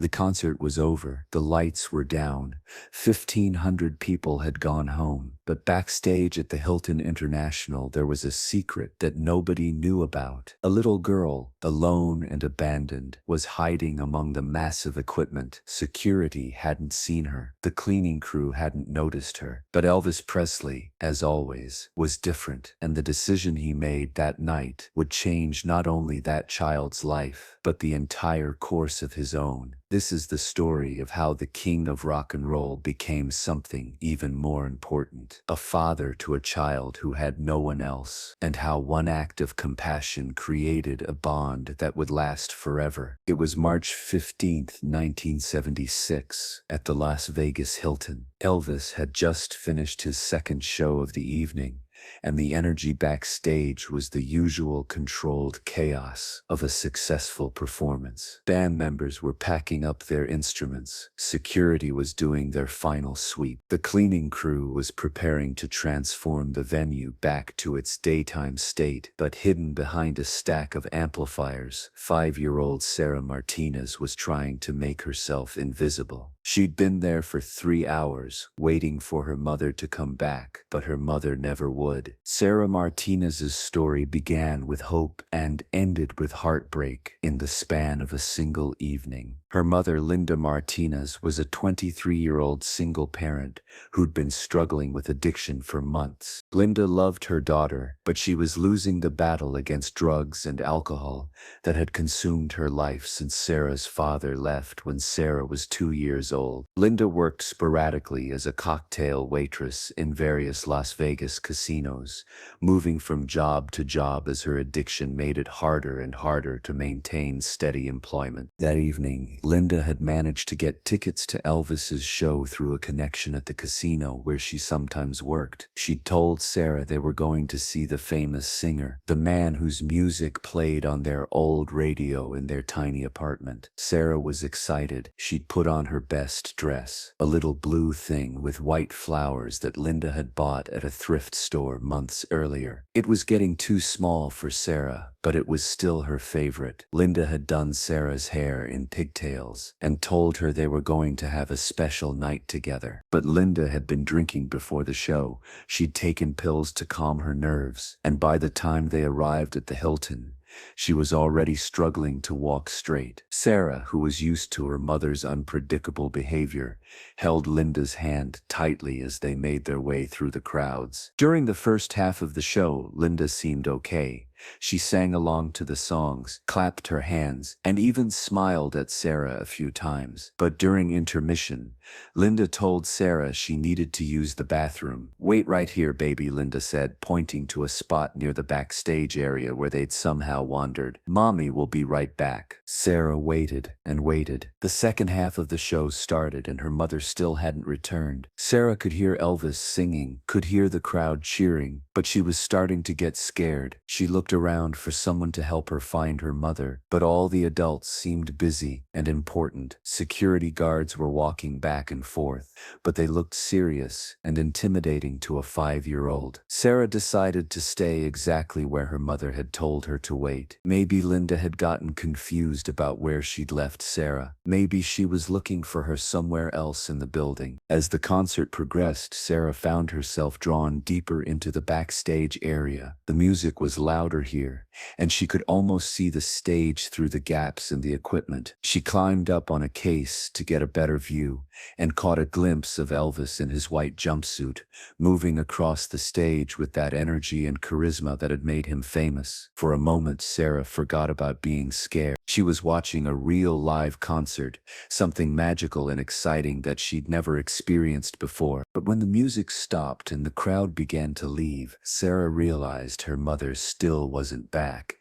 The concert was over, the lights were down, 1,500 people had gone home, but backstage at the Hilton International there was a secret that nobody knew about. A little girl, alone and abandoned, was hiding among the massive equipment. Security hadn't seen her, the cleaning crew hadn't noticed her, but Elvis Presley, as always, was different, and the decision he made that night would change not only that child's life, but the entire course of his own. This is the story of how the king of rock and roll became something even more important, a father to a child who had no one else, and how one act of compassion created a bond that would last forever. It was March 15th, 1976, at the Las Vegas Hilton. Elvis had just finished his second show of the evening, and the energy backstage was the usual controlled chaos of a successful performance. Band members were packing up their instruments. Security was doing their final sweep. The cleaning crew was preparing to transform the venue back to its daytime state, but hidden behind a stack of amplifiers, 5-year-old Sarah Martinez was trying to make herself invisible. She'd been there for 3 hours, waiting for her mother to come back, but her mother never would. Sarah Martinez's story began with hope and ended with heartbreak in the span of a single evening. Her mother, Linda Martinez, was a 23-year-old single parent who'd been struggling with addiction for months. Linda loved her daughter, but she was losing the battle against drugs and alcohol that had consumed her life since Sarah's father left when Sarah was 2 years old. Linda worked sporadically as a cocktail waitress in various Las Vegas casinos, moving from job to job as her addiction made it harder and harder to maintain steady employment. That evening, Linda had managed to get tickets to Elvis's show through a connection at the casino where she sometimes worked. She'd told Sarah they were going to see the famous singer, the man whose music played on their old radio in their tiny apartment. Sarah was excited. She'd put on her best dress, a little blue thing with white flowers that Linda had bought at a thrift store months earlier. It was getting too small for Sarah, but it was still her favorite. Linda had done Sarah's hair in pigtails and told her they were going to have a special night together. But Linda had been drinking before the show. She'd taken pills to calm her nerves, and by the time they arrived at the Hilton, she was already struggling to walk straight. Sarah, who was used to her mother's unpredictable behavior, held Linda's hand tightly as they made their way through the crowds. During the first half of the show, Linda seemed okay. She sang along to the songs, clapped her hands, and even smiled at Sarah a few times. But during intermission, Linda told Sarah she needed to use the bathroom. "Wait right here, baby," Linda said, pointing to a spot near the backstage area where they'd somehow wandered. "Mommy will be right back." Sarah waited and waited. The second half of the show started and her mother still hadn't returned. Sarah could hear Elvis singing, could hear the crowd cheering, but she was starting to get scared. She looked around for someone to help her find her mother, but all the adults seemed busy and important. Security guards were walking back and forth, but they looked serious and intimidating to a 5-year-old. Sarah decided to stay exactly where her mother had told her to wait. Maybe Linda had gotten confused about where she'd left Sarah. Maybe she was looking for her somewhere else in the building. As the concert progressed, Sarah found herself drawn deeper into the backstage area. The music was louder here, and she could almost see the stage through the gaps in the equipment. She climbed up on a case to get a better view and caught a glimpse of Elvis in his white jumpsuit, moving across the stage with that energy and charisma that had made him famous. For a moment, Sarah forgot about being scared. She was watching a real live concert, something magical and exciting that she'd never experienced before. But when the music stopped and the crowd began to leave, Sarah realized her mother still wasn't back.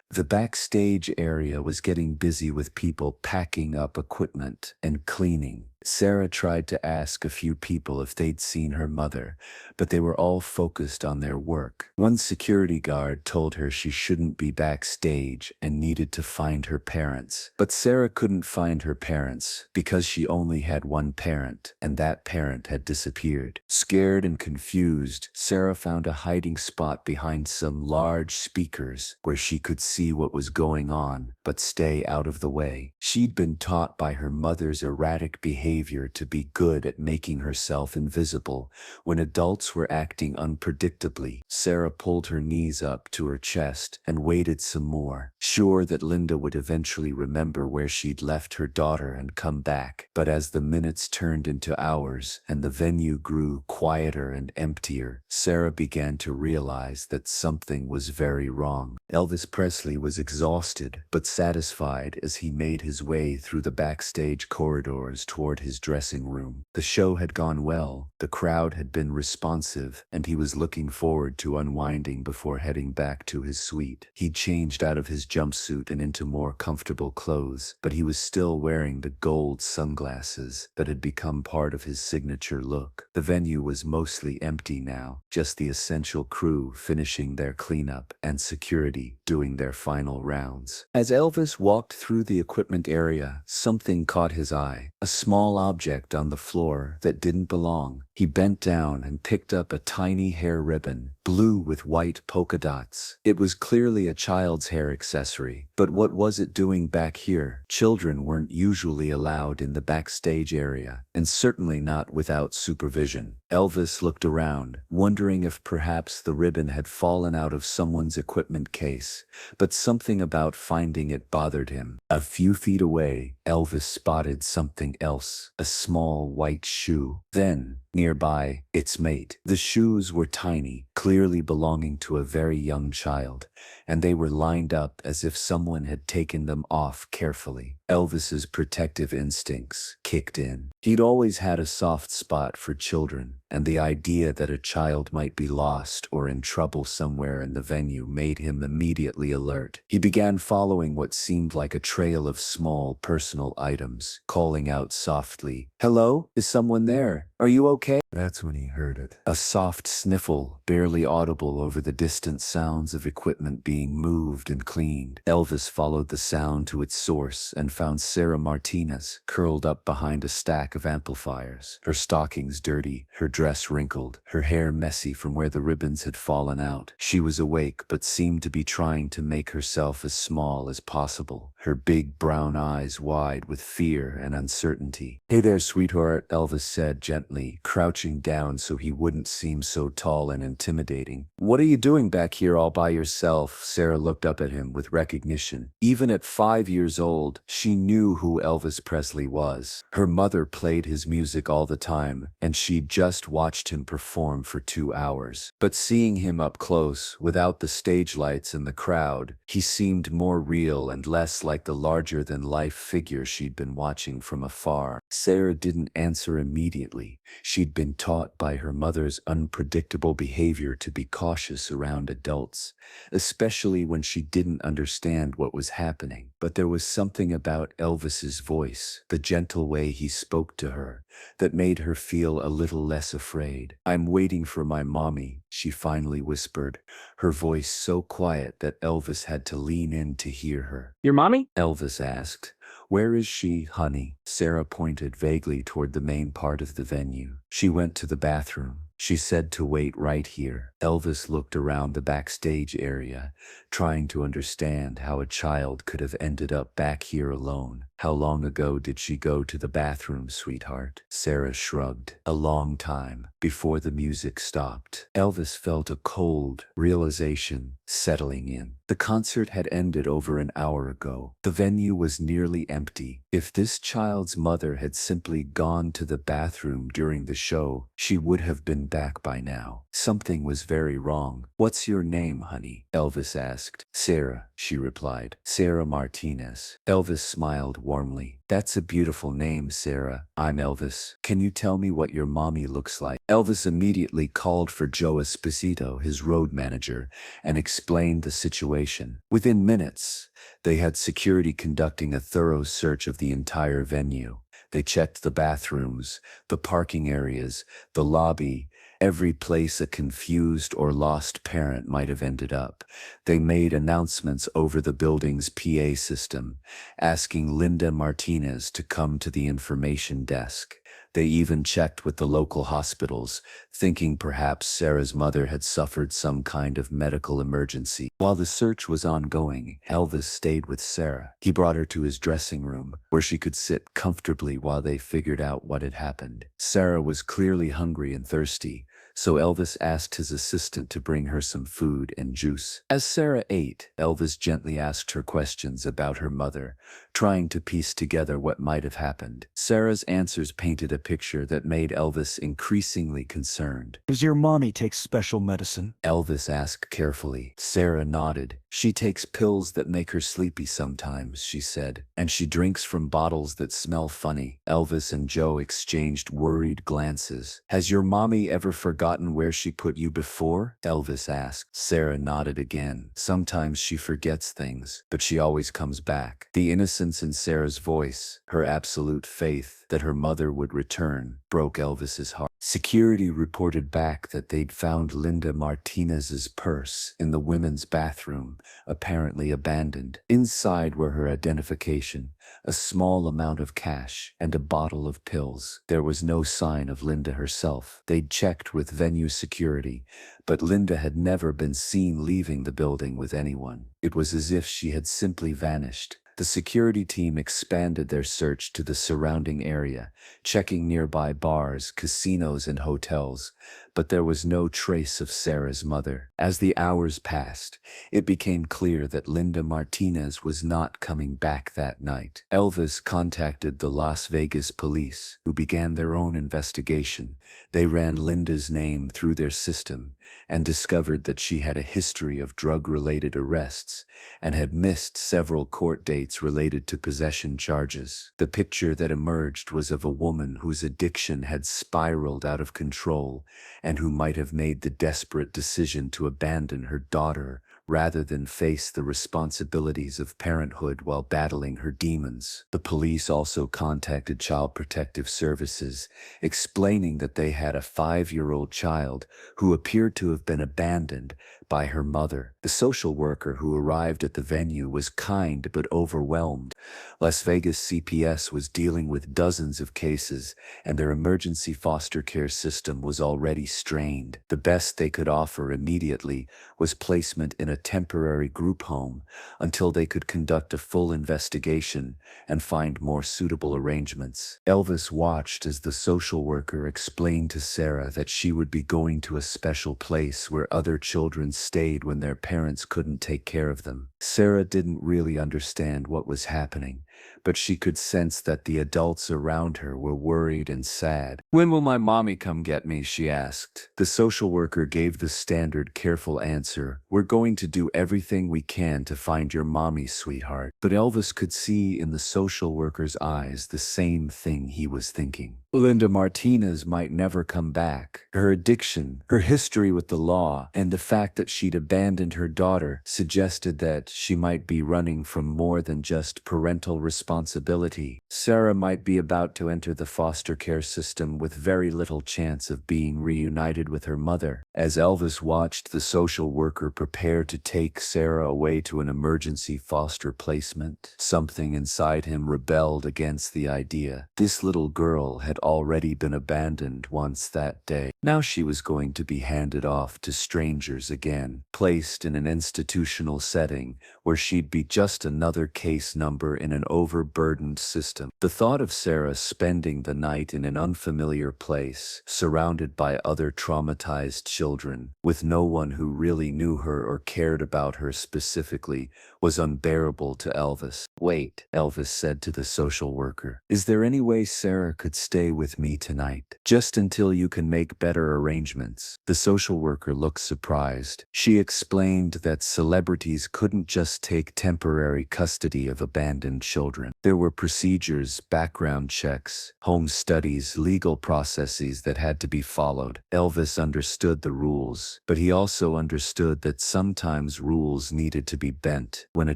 The backstage area was getting busy with people packing up equipment and cleaning. Sarah tried to ask a few people if they'd seen her mother, but they were all focused on their work. One security guard told her she shouldn't be backstage and needed to find her parents. But Sarah couldn't find her parents because she only had one parent, and that parent had disappeared. Scared and confused, Sarah found a hiding spot behind some large speakers where she could see what was going on, but stay out of the way. She'd been taught by her mother's erratic behavior to be good at making herself invisible when adults were acting unpredictably. Sarah pulled her knees up to her chest and waited some more, sure that Linda would eventually remember where she'd left her daughter and come back. But as the minutes turned into hours and the venue grew quieter and emptier, Sarah began to realize that something was very wrong. Elvis Presley was exhausted but satisfied as he made his way through the backstage corridors toward his dressing room. The show had gone well, the crowd had been responsive, and he was looking forward to unwinding before heading back to his suite. He changed out of his jumpsuit and into more comfortable clothes, but he was still wearing the gold sunglasses that had become part of his signature look. The venue was mostly empty now, just the essential crew finishing their cleanup and security doing their final rounds. As Elvis walked through the equipment area, something caught his eye, a small object on the floor that didn't belong. He bent down and picked up a tiny hair ribbon, blue with white polka dots. It was clearly a child's hair accessory, but what was it doing back here? Children weren't usually allowed in the backstage area, and certainly not without supervision. Elvis looked around, wondering if perhaps the ribbon had fallen out of someone's equipment case, but something about finding it bothered him. A few feet away, Elvis spotted something else, a small white shoe. Then, nearby, its mate. The shoes were tiny, clearly belonging to a very young child, and they were lined up as if someone had taken them off carefully. Elvis's protective instincts kicked in. He'd always had a soft spot for children, and the idea that a child might be lost or in trouble somewhere in the venue made him immediately alert. He began following what seemed like a trail of small personal items, calling out softly, "Hello? Is someone there? Are you okay?" That's when he heard it. A soft sniffle, barely audible over the distant sounds of equipment being moved and cleaned. Elvis followed the sound to its source and found Sarah Martinez curled up behind a stack of amplifiers, her stockings dirty, her dress wrinkled, her hair messy from where the ribbons had fallen out. She was awake but seemed to be trying to make herself as small as possible, her big brown eyes wide with fear and uncertainty. "Hey there, sweetheart," Elvis said gently, crouching down so he wouldn't seem so tall and intimidating. "What are you doing back here all by yourself?" Sarah looked up at him with recognition. Even at 5 years old, she knew who Elvis Presley was. Her mother played his music all the time, and she'd just watched him perform for 2 hours. But seeing him up close, without the stage lights and the crowd, he seemed more real and less like the larger-than-life figure she'd been watching from afar. Sarah didn't answer immediately. She'd been taught by her mother's unpredictable behavior to be cautious around adults, especially when she didn't understand what was happening. But there was something about Elvis's voice, the gentle way he spoke to her, that made her feel a little less afraid. "I'm waiting for my mommy," she finally whispered, her voice so quiet that Elvis had to lean in to hear her. Your mommy? Elvis asked. "Where is she, honey?" Sarah pointed vaguely toward the main part of the venue. "She went to the bathroom. She said to wait right here." Elvis looked around the backstage area, trying to understand how a child could have ended up back here alone. "How long ago did she go to the bathroom, sweetheart?" Sarah shrugged. "A long time, before the music stopped." Elvis felt a cold realization settling in. The concert had ended over an hour ago. The venue was nearly empty. If this child's mother had simply gone to the bathroom during the show, she would have been back by now. Something was very wrong. "What's your name, honey?" Elvis asked. "Sarah," she replied. "Sarah Martinez." Elvis smiled warmly. "That's a beautiful name, Sarah. I'm Elvis. Can you tell me what your mommy looks like?" Elvis immediately called for Joe Esposito, his road manager, and explained the situation. Within minutes, they had security conducting a thorough search of the entire venue. They checked the bathrooms, the parking areas, the lobby, every place a confused or lost parent might have ended up. They made announcements over the building's PA system, asking Linda Martinez to come to the information desk. They even checked with the local hospitals, thinking perhaps Sarah's mother had suffered some kind of medical emergency. While the search was ongoing, Elvis stayed with Sarah. He brought her to his dressing room, where she could sit comfortably while they figured out what had happened. Sarah was clearly hungry and thirsty, so Elvis asked his assistant to bring her some food and juice. As Sarah ate, Elvis gently asked her questions about her mother, trying to piece together what might have happened. Sarah's answers painted a picture that made Elvis increasingly concerned. Does your mommy take special medicine? Elvis asked carefully. Sarah nodded. She takes pills that make her sleepy sometimes, she said, and she drinks from bottles that smell funny. Elvis and Joe exchanged worried glances. Has your mommy ever forgotten where she put you before? Elvis asked. Sarah nodded again. Sometimes she forgets things, but she always comes back. The innocence in Sarah's voice, her absolute faith that her mother would return, broke Elvis's heart. Security reported back that they'd found Linda Martinez's purse in the women's bathroom, apparently abandoned. Inside were her identification, a small amount of cash, and a bottle of pills. There was no sign of Linda herself. They'd checked with venue security, but Linda had never been seen leaving the building with anyone. It was as if she had simply vanished. The security team expanded their search to the surrounding area, checking nearby bars, casinos, and hotels, but there was no trace of Sarah's mother. As the hours passed, it became clear that Linda Martinez was not coming back that night. Elvis contacted the Las Vegas police, who began their own investigation. They ran Linda's name through their system and discovered that she had a history of drug-related arrests and had missed several court dates related to possession charges. The picture that emerged was of a woman whose addiction had spiraled out of control and who might have made the desperate decision to abandon her daughter rather than face the responsibilities of parenthood while battling her demons. The police also contacted Child Protective Services, explaining that they had a 5-year-old child who appeared to have been abandoned by her mother. The social worker who arrived at the venue was kind but overwhelmed. Las Vegas CPS was dealing with dozens of cases, and their emergency foster care system was already strained. The best they could offer immediately was placement in a temporary group home until they could conduct a full investigation and find more suitable arrangements. Elvis watched as the social worker explained to Sarah that she would be going to a special place where other children stayed when their parents couldn't take care of them. Sarah didn't really understand what was happening, but she could sense that the adults around her were worried and sad. "When will my mommy come get me?" she asked. The social worker gave the standard careful answer, "We're going to do everything we can to find your mommy, sweetheart." But Elvis could see in the social worker's eyes the same thing he was thinking. Linda Martinez might never come back. Her addiction, her history with the law, and the fact that she'd abandoned her daughter suggested that she might be running from more than just parental responsibility. Sarah might be about to enter the foster care system with very little chance of being reunited with her mother. As Elvis watched the social worker prepare to take Sarah away to an emergency foster placement, something inside him rebelled against the idea. This little girl had already been abandoned once that day. Now she was going to be handed off to strangers again, placed in an institutional setting where she'd be just another case number in an overburdened system. The thought of Sarah spending the night in an unfamiliar place, surrounded by other traumatized children, with no one who really knew her or cared about her specifically, was unbearable to Elvis. "Wait," Elvis said to the social worker. "Is there any way Sarah could stay with me tonight? Just until you can make better arrangements." The social worker looked surprised. She explained that celebrities couldn't just take temporary custody of abandoned children. There were procedures, background checks, home studies, legal processes that had to be followed. Elvis understood the rules, but he also understood that sometimes rules needed to be bent when a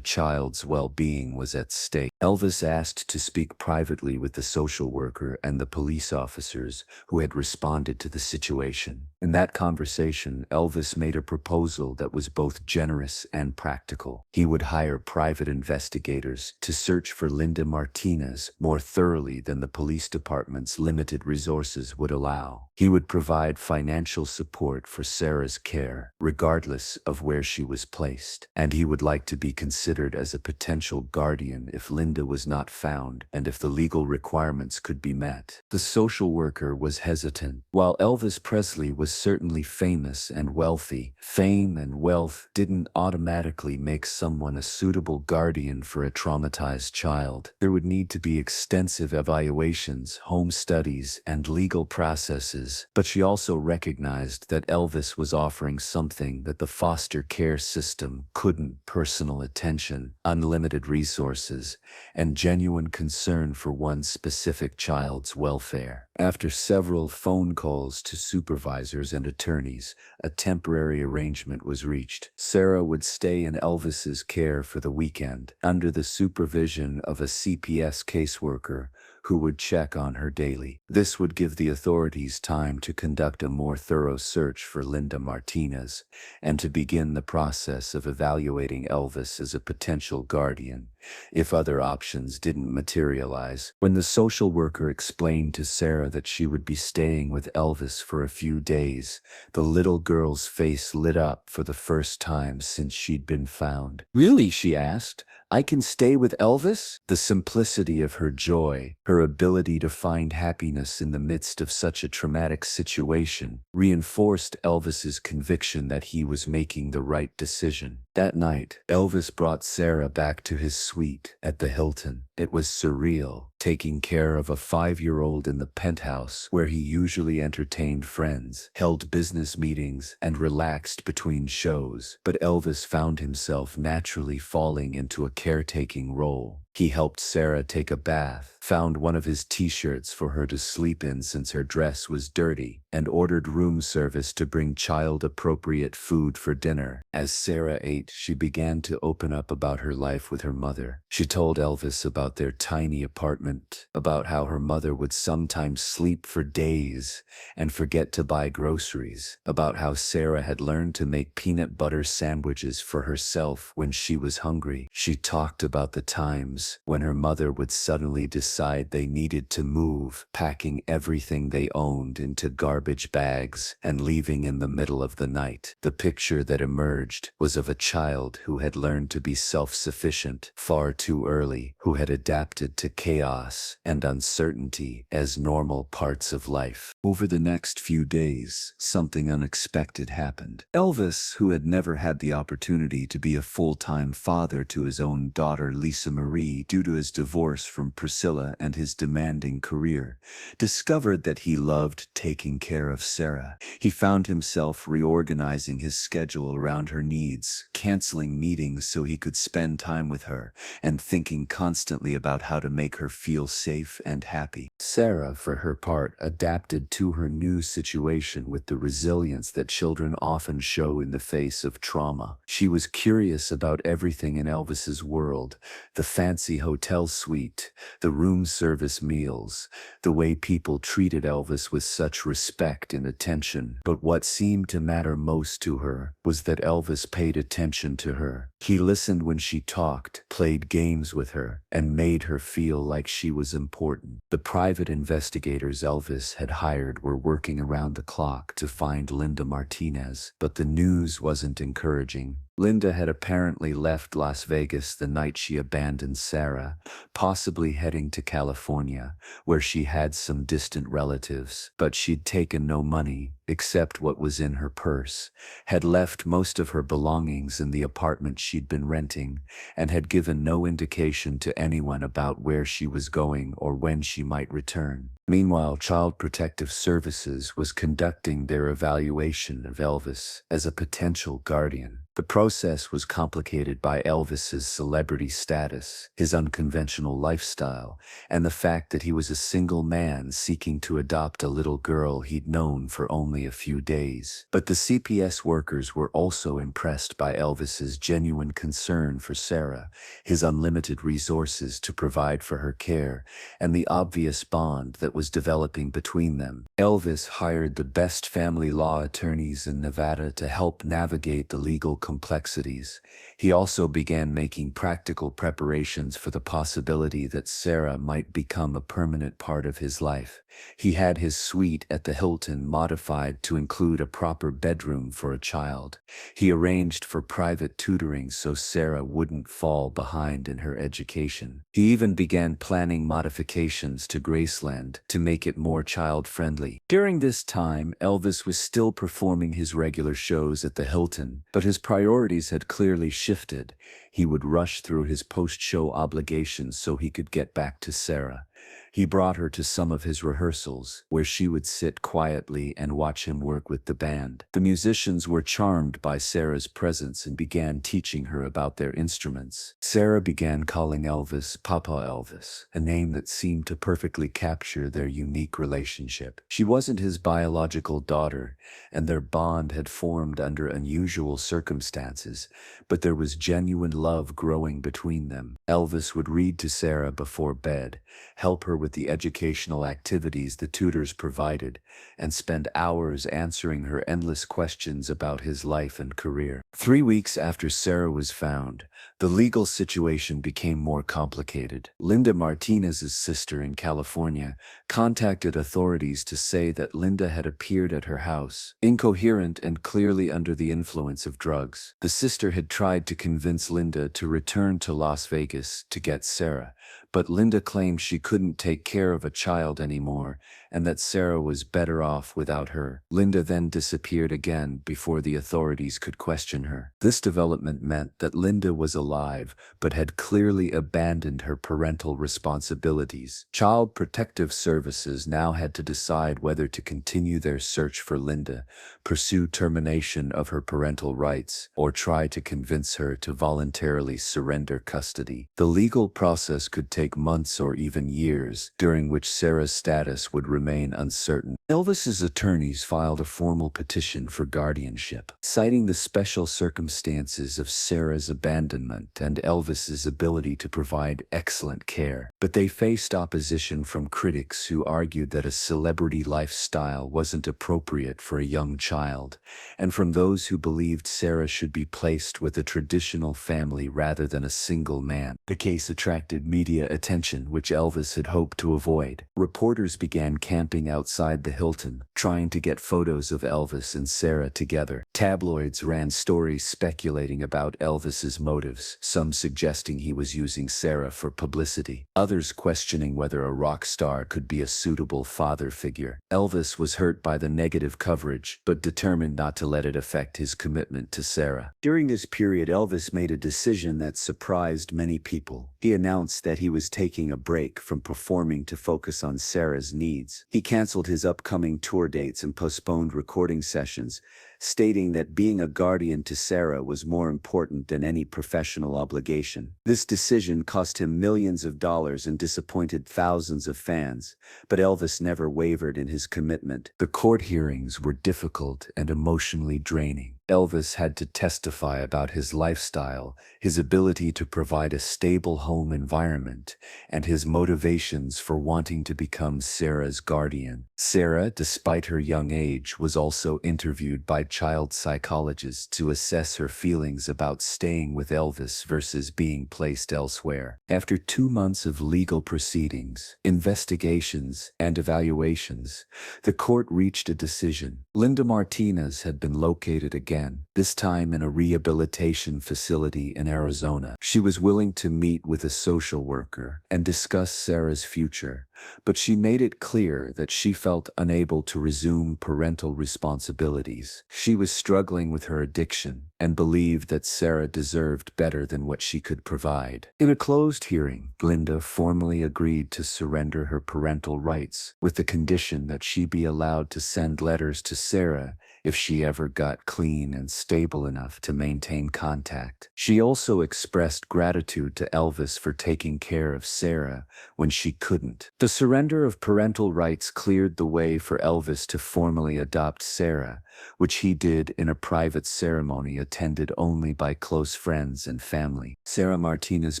child's well-being was at stake. Elvis asked to speak privately with the social worker and the police officers who had responded to the situation. In that conversation, Elvis made a proposal that was both generous and practical. He would hire private investigators to search for Linda Martinez more thoroughly than the police department's limited resources would allow. He would provide financial support for Sarah's care, regardless of where she was placed, and he would like to be considered as a potential guardian if Linda was not found and if the legal requirements could be met. The social worker was hesitant. While Elvis Presley was certainly famous and wealthy, fame and wealth didn't automatically make someone a suitable guardian for a traumatized child. There would need to be extensive evaluations, home studies, and legal processes. But she also recognized that Elvis was offering something that the foster care system couldn't: personal attention, unlimited resources, and genuine concern for one specific child's welfare. After several phone calls to supervisors and attorneys, a temporary arrangement was reached. Sarah would stay in Elvis's care for the weekend, under the supervision of a CPS caseworker who would check on her daily. This would give the authorities time to conduct a more thorough search for Linda Martinez and to begin the process of evaluating Elvis as a potential guardian if other options didn't materialize. When the social worker explained to Sarah that she would be staying with Elvis for a few days, the little girl's face lit up for the first time since she'd been found. "Really?" she asked. "I can stay with Elvis?" The simplicity of her joy, her ability to find happiness in the midst of such a traumatic situation, reinforced Elvis's conviction that he was making the right decision. That night, Elvis brought Sarah back to his suite at the Hilton. It was surreal, taking care of a 5-year-old in the penthouse where he usually entertained friends, held business meetings, and relaxed between shows. But Elvis found himself naturally falling into a caretaking role. He helped Sarah take a bath, found one of his t-shirts for her to sleep in since her dress was dirty, and ordered room service to bring child-appropriate food for dinner. As Sarah ate, she began to open up about her life with her mother. She told Elvis about their tiny apartment, about how her mother would sometimes sleep for days and forget to buy groceries, about how Sarah had learned to make peanut butter sandwiches for herself when she was hungry. She talked about the times when her mother would suddenly decide they needed to move, packing everything they owned into garbage bags and leaving in the middle of the night. The picture that emerged was of a child who had learned to be self-sufficient far too early, who had adapted to chaos and uncertainty as normal parts of life. Over the next few days, something unexpected happened. Elvis, who had never had the opportunity to be a full-time father to his own daughter Lisa Marie due to his divorce from Priscilla and his demanding career, discovered that he loved taking care of Sarah. He found himself reorganizing his schedule around her needs, canceling meetings so he could spend time with her, and thinking constantly about how to make her feel safe and happy. Sarah, for her part, adapted to her new situation with the resilience that children often show in the face of trauma. She was curious about everything in Elvis's world: the fancy hotel suite, the room service meals, the way people treated Elvis with such respect and attention. But what seemed to matter most to her was that Elvis paid attention to her. He listened when she talked, played games with her, and made her feel like she was important. The private investigators Elvis had hired were working around the clock to find Linda Martinez, but the news wasn't encouraging. Linda had apparently left Las Vegas the night she abandoned Sarah, possibly heading to California, where she had some distant relatives. But she'd taken no money, except what was in her purse, had left most of her belongings in the apartment she'd been renting, and had given no indication to anyone about where she was going or when she might return. Meanwhile, Child Protective Services was conducting their evaluation of Elvis as a potential guardian. The process was complicated by Elvis's celebrity status, his unconventional lifestyle, and the fact that he was a single man seeking to adopt a little girl he'd known for only only a few days. But the CPS workers were also impressed by Elvis's genuine concern for Sarah, his unlimited resources to provide for her care, and the obvious bond that was developing between them. Elvis hired the best family law attorneys in Nevada to help navigate the legal complexities. He also began making practical preparations for the possibility that Sarah might become a permanent part of his life. He had his suite at the Hilton modified to include a proper bedroom for a child. He arranged for private tutoring so Sarah wouldn't fall behind in her education. He even began planning modifications to Graceland to make it more child-friendly. During this time, Elvis was still performing his regular shows at the Hilton, but his priorities had clearly shifted. He would rush through his post-show obligations so he could get back to Sarah. He brought her to some of his rehearsals, where she would sit quietly and watch him work with the band. The musicians were charmed by Sarah's presence and began teaching her about their instruments. Sarah began calling Elvis Papa Elvis, a name that seemed to perfectly capture their unique relationship. She wasn't his biological daughter, and their bond had formed under unusual circumstances, but there was genuine love growing between them. Elvis would read to Sarah before bed, help her with the educational activities the tutors provided, and spend hours answering her endless questions about his life and career. 3 weeks after Sarah was found, the legal situation became more complicated. Linda Martinez's sister in California contacted authorities to say that Linda had appeared at her house, incoherent and clearly under the influence of drugs. The sister had tried to convince Linda to return to Las Vegas to get Sarah, but Linda claimed she couldn't take care of a child anymore and that Sarah was better off without her. Linda then disappeared again before the authorities could question her. This development meant that Linda was alive but had clearly abandoned her parental responsibilities. Child Protective Services now had to decide whether to continue their search for Linda, pursue termination of her parental rights, or try to convince her to voluntarily surrender custody. The legal process could take months or even years, during which Sarah's status would remain uncertain. Elvis's attorneys filed a formal petition for guardianship, citing the special circumstances of Sarah's abandonment and Elvis's ability to provide excellent care. But they faced opposition from critics who argued that a celebrity lifestyle wasn't appropriate for a young child, and from those who believed Sarah should be placed with a traditional family rather than a single man. The case attracted media attention, which Elvis had hoped to avoid. Reporters began camping outside the Hilton, trying to get photos of Elvis and Sarah together. Tabloids ran stories speculating about Elvis's motives, some suggesting he was using Sarah for publicity, others questioning whether a rock star could be a suitable father figure. Elvis was hurt by the negative coverage, but determined not to let it affect his commitment to Sarah. During this period, Elvis made a decision that surprised many people. He announced that he was taking a break from performing to focus on Sarah's needs. He canceled his upcoming tour dates and postponed recording sessions, stating that being a guardian to Sarah was more important than any professional obligation. This decision cost him millions of dollars and disappointed thousands of fans, but Elvis never wavered in his commitment. The court hearings were difficult and emotionally draining. Elvis had to testify about his lifestyle, his ability to provide a stable home environment, and his motivations for wanting to become Sarah's guardian. Sarah, despite her young age, was also interviewed by child psychologists to assess her feelings about staying with Elvis versus being placed elsewhere. After 2 months of legal proceedings, investigations, and evaluations, the court reached a decision. Linda Martinez had been located again, this time in a rehabilitation facility in Arizona. She was willing to meet with a social worker and discuss Sarah's future, but she made it clear that she felt unable to resume parental responsibilities. She was struggling with her addiction and believed that Sarah deserved better than what she could provide. In a closed hearing, Linda formally agreed to surrender her parental rights with the condition that she be allowed to send letters to Sarah if she ever got clean and stable enough to maintain contact. She also expressed gratitude to Elvis for taking care of Sarah when she couldn't. The surrender of parental rights cleared the way for Elvis to formally adopt Sarah, which he did in a private ceremony attended only by close friends and family. Sarah Martinez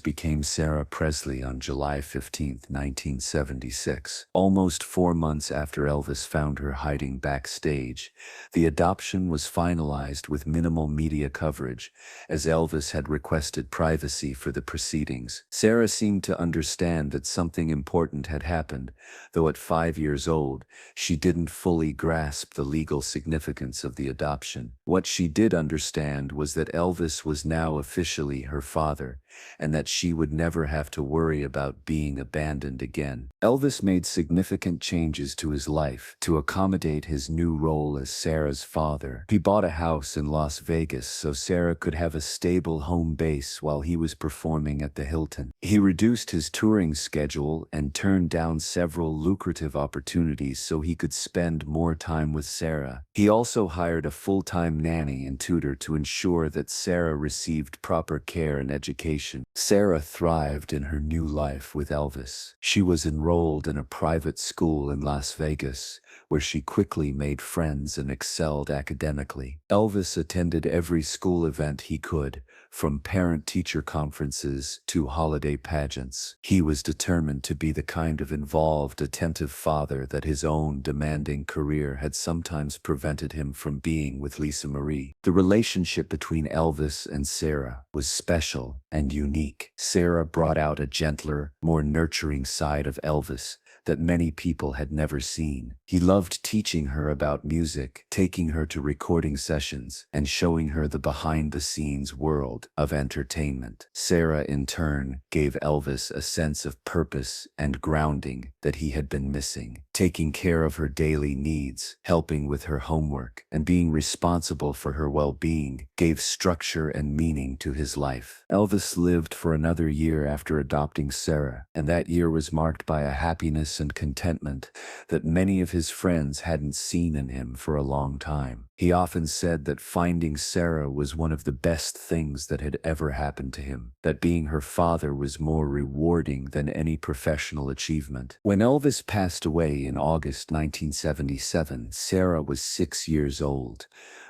became Sarah Presley on July 15, 1976, almost 4 months after Elvis found her hiding backstage. The adoption was finalized with minimal media coverage, as Elvis had requested privacy for the proceedings. Sarah seemed to understand that something important had happened, though at 5 years old, she didn't fully grasp the legal significance of the adoption. What she did understand was that Elvis was now officially her father, and that she would never have to worry about being abandoned again. Elvis made significant changes to his life to accommodate his new role as Sarah's father. He bought a house in Las Vegas so Sarah could have a stable home base while he was performing at the Hilton. He reduced his touring schedule and turned down several lucrative opportunities so he could spend more time with Sarah. He also hired a full-time nanny and tutor to ensure that Sarah received proper care and education. Sarah thrived in her new life with Elvis. She was enrolled in a private school in Las Vegas, where she quickly made friends and excelled academically. Elvis attended every school event he could, from parent-teacher conferences to holiday pageants. He was determined to be the kind of involved, attentive father that his own demanding career had sometimes prevented him from being with Lisa Marie. The relationship between Elvis and Sarah was special and unique. Sarah brought out a gentler, more nurturing side of Elvis that many people had never seen. He loved teaching her about music, taking her to recording sessions, and showing her the behind-the-scenes world of entertainment. Sarah, in turn, gave Elvis a sense of purpose and grounding that he had been missing. Taking care of her daily needs, helping with her homework, and being responsible for her well-being gave structure and meaning to his life. Elvis lived for another year after adopting Sarah, and that year was marked by a happiness and contentment that many of his friends hadn't seen in him for a long time. He often said that finding Sarah was one of the best things that had ever happened to him, that being her father was more rewarding than any professional achievement. When Elvis passed away in August 1977, Sarah was 6 years old.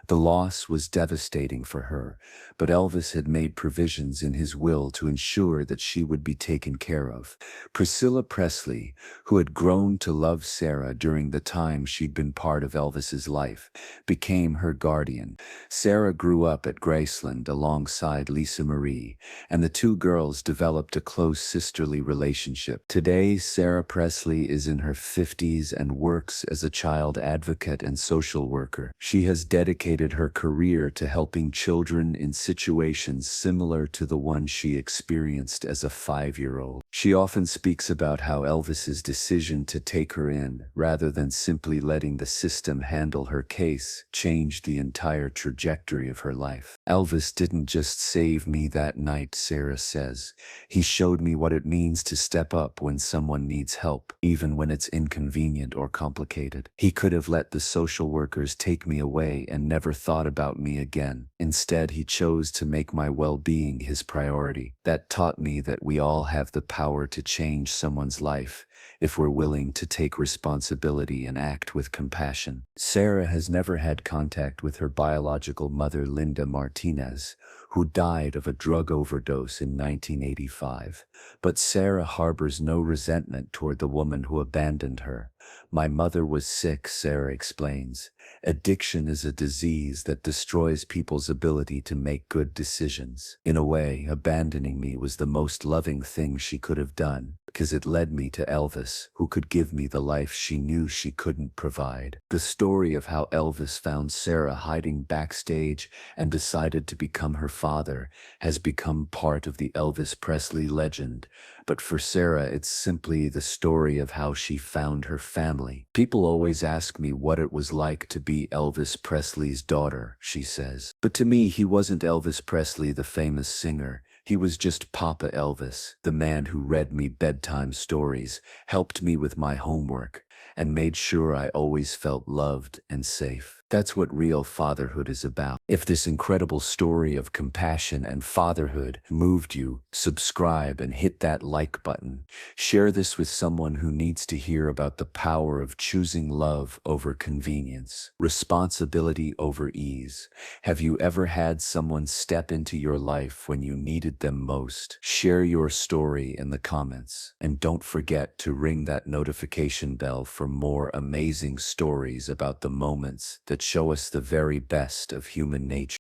The loss was devastating for her, but Elvis had made provisions in his will to ensure that she would be taken care of. Priscilla Presley, who had grown to love Sarah during the time she'd been part of Elvis's life, became her guardian. Sarah grew up at Graceland alongside Lisa Marie, and the two girls developed a close sisterly relationship. Today, Sarah Presley is in her 50s and works as a child advocate and social worker. She has dedicated her career to helping children in situations similar to the one she experienced as a 5-year-old. She often speaks about how Elvis's decision to take her in, rather than simply letting the system handle her case, changed the entire trajectory of her life. Elvis didn't just save me that night, Sarah says. He showed me what it means to step up when someone needs help, even when it's inconvenient or complicated. He could have let the social workers take me away and never thought about me again. Instead, he chose to make my well-being his priority. That taught me that we all have the power to change someone's life if we're willing to take responsibility and act with compassion. Sarah has never had contact with her biological mother, Linda Martinez, who died of a drug overdose in 1985. But Sarah harbors no resentment toward the woman who abandoned her. "My mother was sick," Sarah explains. "Addiction is a disease that destroys people's ability to make good decisions. In a way, abandoning me was the most loving thing she could have done, because it led me to Elvis, who could give me the life she knew she couldn't provide." The story of how Elvis found Sarah hiding backstage and decided to become her father has become part of the Elvis Presley legend. But for Sarah, it's simply the story of how she found her family. "People always ask me what it was like to be Elvis Presley's daughter," she says. "But to me, he wasn't Elvis Presley, the famous singer. He was just Papa Elvis, the man who read me bedtime stories, helped me with my homework, and made sure I always felt loved and safe." That's what real fatherhood is about. If this incredible story of compassion and fatherhood moved you, subscribe and hit that like button. Share this with someone who needs to hear about the power of choosing love over convenience, responsibility over ease. Have you ever had someone step into your life when you needed them most? Share your story in the comments. And don't forget to ring that notification bell for more amazing stories about the moments that show us the very best of human nature.